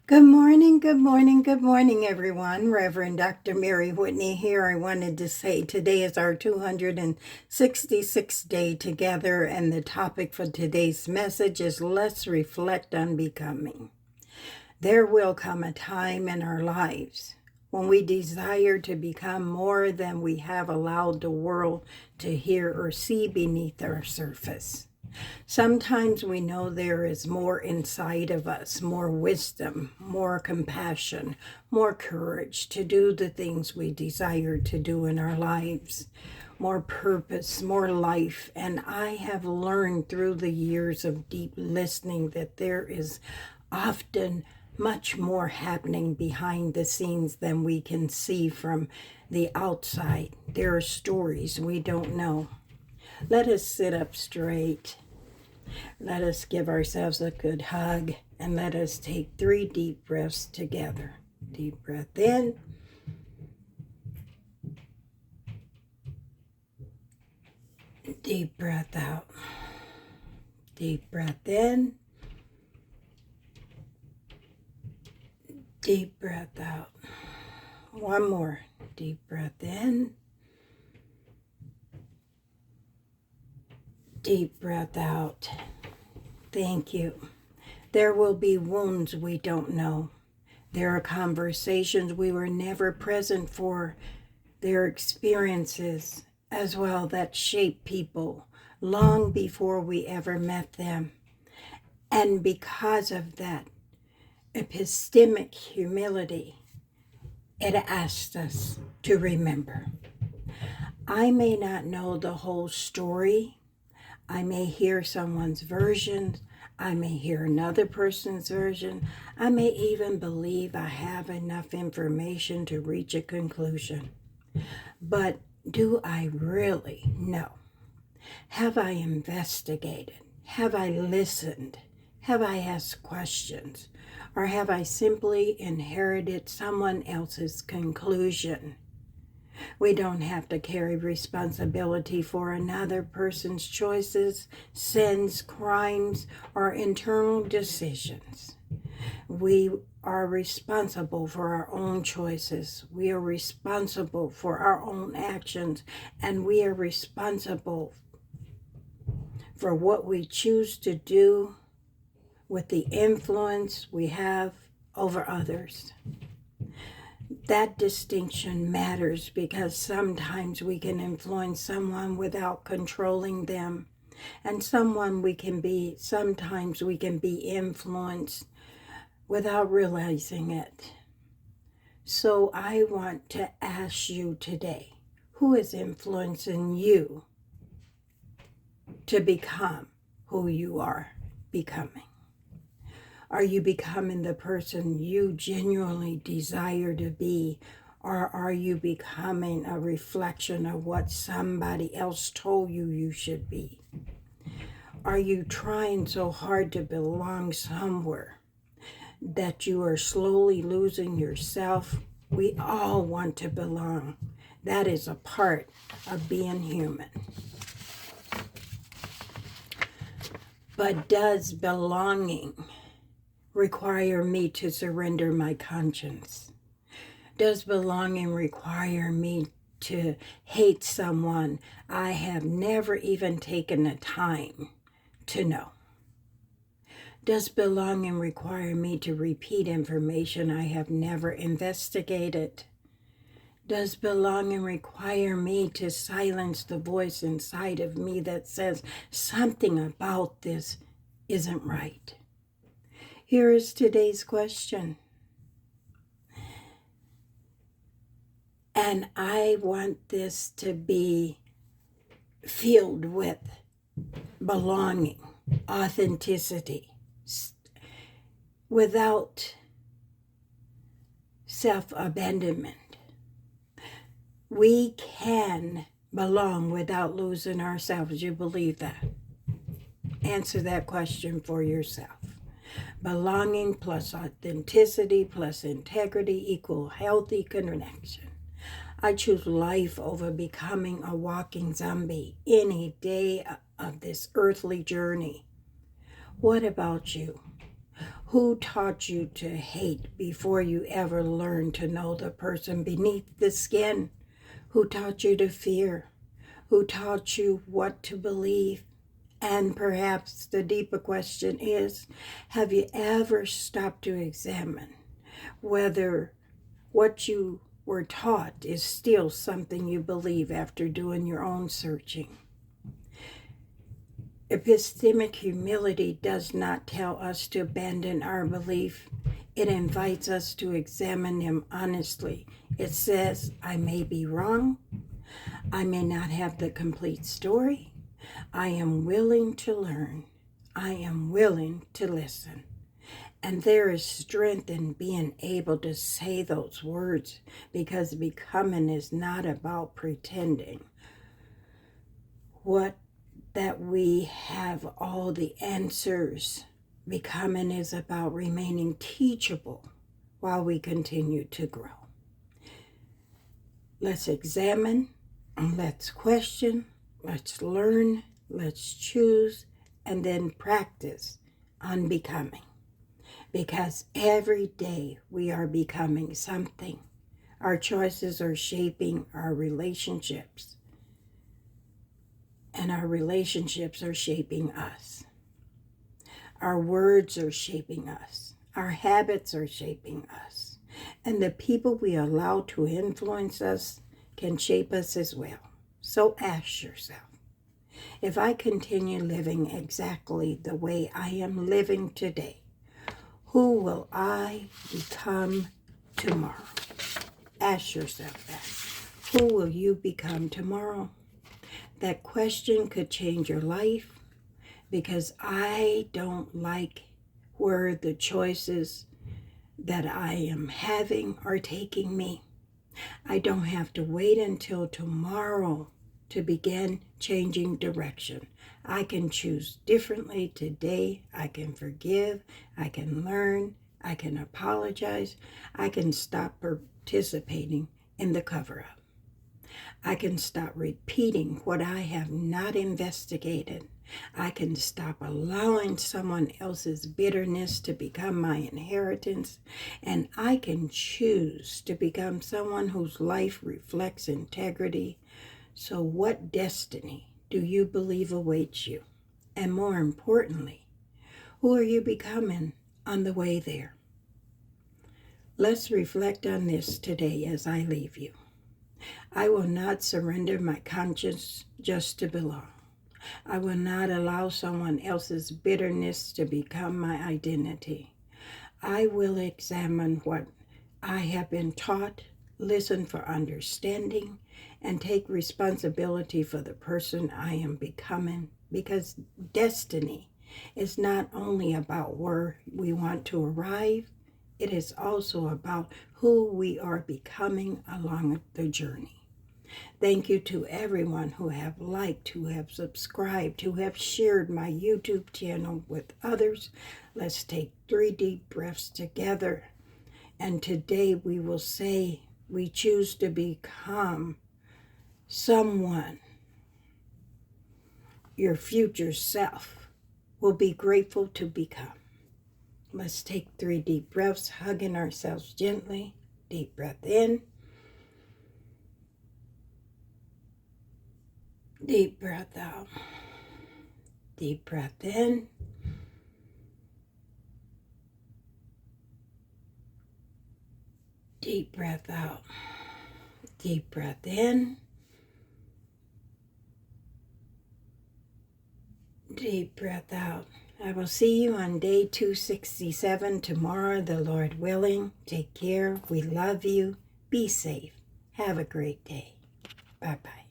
Good morning, good morning, good morning, everyone. Reverend Dr. Mary Whitney here. I wanted to say today is our 266th day together, and the topic for today's message is Let's Reflect on Becoming. There will come a time in our lives when we desire to become more than we have allowed the world to hear or see beneath our surface. Sometimes we know there is more inside of us, more wisdom, more compassion, more courage to do the things we desire to do in our lives, more purpose, more life. And I have learned through the years of deep listening that there is often much more happening behind the scenes than we can see from the outside. There are stories we don't know. Let us sit up straight. Let us give ourselves a good hug and let us take 3 deep breaths together. Deep breath in. Deep breath out. Deep breath in. Deep breath out. One more. Deep breath in. Deep breath out. Thank you. There will be wounds we don't know. There are conversations we were never present for. There are experiences as well that shape people long before we ever met them. And because of that epistemic humility, it asks us to remember. I may not know the whole story. I may hear someone's version. I may hear another person's version. I may even believe I have enough information to reach a conclusion. But do I really know? Have I investigated? Have I listened? Have I asked questions? Or have I simply inherited someone else's conclusion? We don't have to carry responsibility for another person's choices, sins, crimes, or internal decisions. We are responsible for our own choices. We are responsible for our own actions, and we are responsible for what we choose to do with the influence we have over others. That distinction matters because sometimes we can influence someone without controlling them, and sometimes we can be influenced without realizing it. So I want to ask you today, who is influencing you to become who you are becoming? Are you becoming the person you genuinely desire to be, or are you becoming a reflection of what somebody else told you you should be? Are you trying so hard to belong somewhere that you are slowly losing yourself? We all want to belong. That is a part of being human. But does belonging require me to surrender my conscience? Does belonging require me to hate someone I have never even taken the time to know? Does belonging require me to repeat information I have never investigated? Does belonging require me to silence the voice inside of me that says something about this isn't right? Here is today's question. And I want this to be filled with belonging, authenticity, without self-abandonment. We can belong without losing ourselves. You believe that? Answer that question for yourself. Belonging plus authenticity plus integrity equal healthy connection. I choose life over becoming a walking zombie any day of this earthly journey. What about you? Who taught you to hate before you ever learned to know the person beneath the skin? Who taught you to fear? Who taught you what to believe? And perhaps the deeper question is, have you ever stopped to examine whether what you were taught is still something you believe after doing your own searching? Epistemic humility does not tell us to abandon our belief. It invites us to examine them honestly. It says, I may be wrong. I may not have the complete story. I am willing to learn. I am willing to listen. And there is strength in being able to say those words, because becoming is not about pretending that we have all the answers. Becoming is about remaining teachable while we continue to grow. Let's examine, let's question, let's learn, let's choose, and then practice on becoming. Because every day we are becoming something. Our choices are shaping our relationships, and our relationships are shaping us. Our words are shaping us. Our habits are shaping us. And the people we allow to influence us can shape us as well. So ask yourself, if I continue living exactly the way I am living today, who will I become tomorrow? Ask yourself that. Who will you become tomorrow? That question could change your life, because I don't like where the choices that I am having are taking me. I don't have to wait until tomorrow to begin changing direction. I can choose differently today. I can forgive. I can learn. I can apologize. I can stop participating in the cover-up. I can stop repeating what I have not investigated. I can stop allowing someone else's bitterness to become my inheritance, and I can choose to become someone whose life reflects integrity. So what destiny do you believe awaits you? And more importantly, who are you becoming on the way there? Let's reflect on this today as I leave you. I will not surrender my conscience just to belong. I will not allow someone else's bitterness to become my identity. I will examine what I have been taught, listen for understanding, and take responsibility for the person I am becoming, because destiny is not only about where we want to arrive, it is also about who we are becoming along the journey. Thank you to everyone who have liked, who have subscribed, who have shared my YouTube channel with others. Let's take 3 deep breaths together. And today we will say we choose to become someone your future self will be grateful to become. Let's take 3 deep breaths, hugging ourselves gently. Deep breath in. Deep breath out. Deep breath in. Deep breath out. Deep breath in. Deep breath out. I will see you on day 267 tomorrow, the Lord willing. Take care. We love you. Be safe. Have a great day. Bye-bye.